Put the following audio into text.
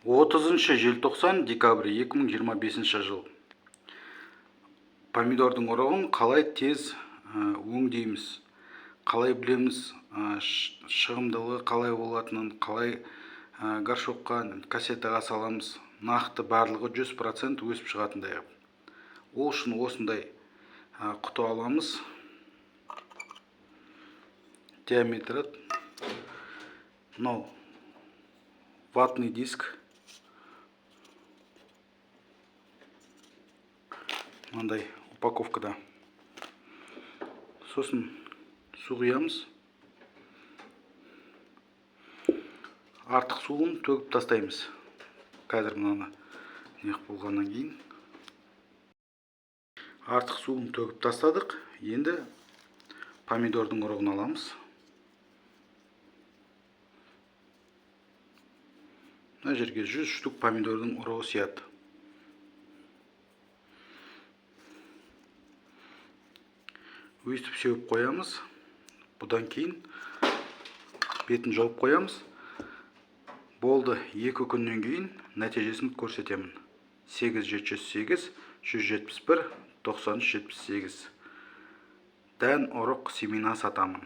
30 желтоқсан декабрь 2025 жыл. Помидордың ұрығын қалай тез өңдейміз, қалай білеміз шығымдылығы қалай болатынын, қалай горшокқа, кассетаға саламыз, нақты барлығы 100% өсіп шығатындай. Ол үшін осындай құты аламыз. Диаметрі мынау ватный диск. Мынандай упаковкада. Сосын су құямыз. Артық суын төгіп тастаймыз. Қазір мынаны неғып болғаннан кейін. Артық суын төгіп тастадық. Енді помидордың ұрығын аламыз. Мына жерге 100 штук помидордың ұрығы сияды. Өйстіп сеуіп қоямыз. Бұдан кейін бетін жауып қоямыз. Болды, 2 күннен кейін нәтижесін көрсетемін. 8708 171 9378. Дән ұрық семена сатамын.